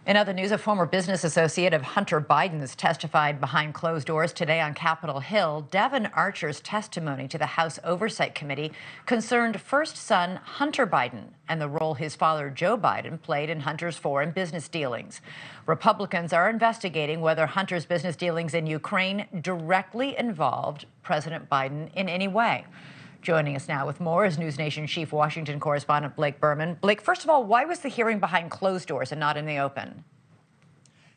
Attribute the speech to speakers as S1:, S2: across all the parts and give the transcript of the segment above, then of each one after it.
S1: In other news, a former business associate of Hunter Biden's testified behind closed doors today on Capitol Hill. Devin Archer's testimony to the House Oversight Committee concerned first son Hunter Biden and the role his father Joe Biden played in Hunter's foreign business dealings. Republicans are investigating whether Hunter's business dealings in Ukraine directly involved President Biden in any way. Joining us now with more is NewsNation chief Washington correspondent Blake Burman. Blake, first of all, why was the hearing behind closed doors and not in the open?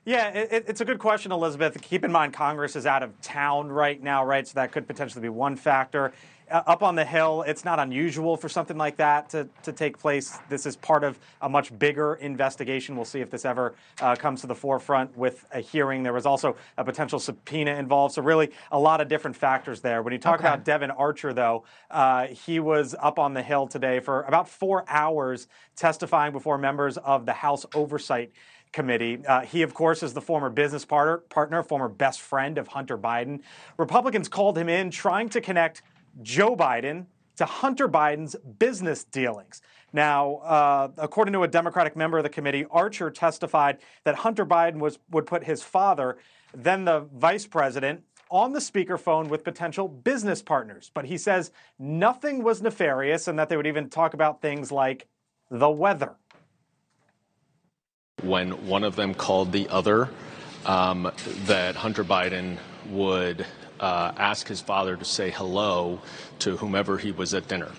S2: Yeah, it's a good question, Elizabeth. Keep in mind, Congress is out of town right now, right? So that could potentially be one factor. Up on the Hill, it's not unusual for something like that to take place. This is part of a much bigger investigation. We'll see if this ever comes to the forefront with a hearing. There was also a potential subpoena involved. So really a lot of different factors there. When you talk about Devin Archer, though, he was up on the Hill today for about 4 hours testifying before members of the House Oversight Committee. He, of course, is the former business partner, former best friend of Hunter Biden. Republicans called him in trying to connect Joe Biden to Hunter Biden's business dealings. Now, according to a Democratic member of the committee, Archer testified that Hunter Biden would put his father, then the vice president, on the speakerphone with potential business partners. But he says nothing was nefarious and that they would even talk about things like the weather.
S3: When one of them called the other, that Hunter Biden would ask his father to say hello to whomever he was at dinner.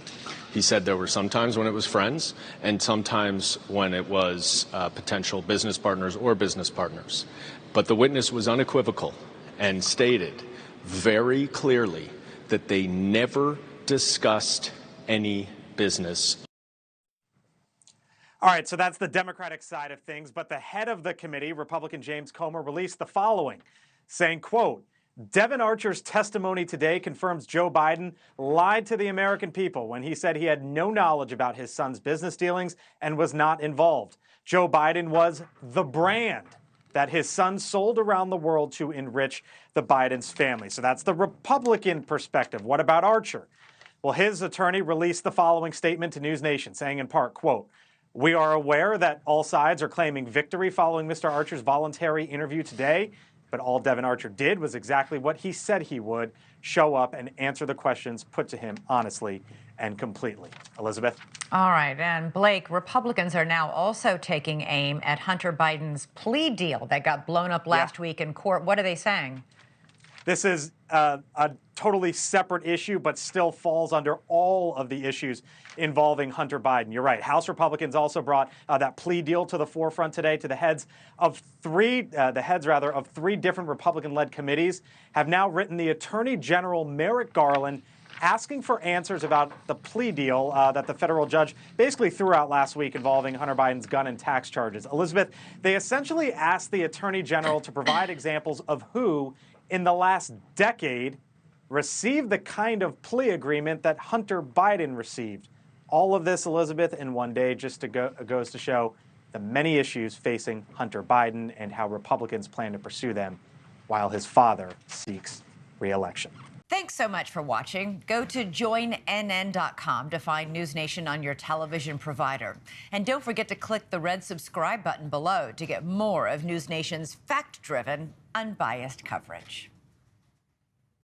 S3: He said there were some times when it was friends and sometimes when it was potential business partners or business partners. But the witness was unequivocal and stated very clearly that they never discussed any business.
S2: All right, so that's the Democratic side of things. But the head of the committee, Republican James Comer, released the following, saying, quote, Devin Archer's testimony today confirms Joe Biden lied to the American people when he said he had no knowledge about his son's business dealings and was not involved. Joe Biden was the brand that his son sold around the world to enrich the Biden's family. So that's the Republican perspective. What about Archer? Well, his attorney released the following statement to NewsNation, saying in part, quote, we are aware that all sides are claiming victory following Mr. Archer's voluntary interview today. But all Devin Archer did was exactly what he said he would, show up and answer the questions put to him honestly and completely. Elizabeth?
S1: All right. And Blake, Republicans are now also taking aim at Hunter Biden's plea deal that got blown up last week in court. What are they saying?
S2: This is a totally separate issue, but still falls under all of the issues involving Hunter Biden. You're right. House Republicans also brought that plea deal to the forefront today. To the heads of three different Republican-led committees have now written the Attorney General Merrick Garland asking for answers about the plea deal that the federal judge basically threw out last week involving Hunter Biden's gun and tax charges. Elizabeth, they essentially asked the Attorney General to provide examples of who in the last decade received the kind of plea agreement that Hunter Biden received. All of this, Elizabeth, in one day just goes to show the many issues facing Hunter Biden and how Republicans plan to pursue them while his father seeks re-election.
S1: Thanks so much for watching. Go to joinnn.com to find NewsNation on your television provider. And don't forget to click the red subscribe button below to get more of NewsNation's fact-driven, unbiased coverage.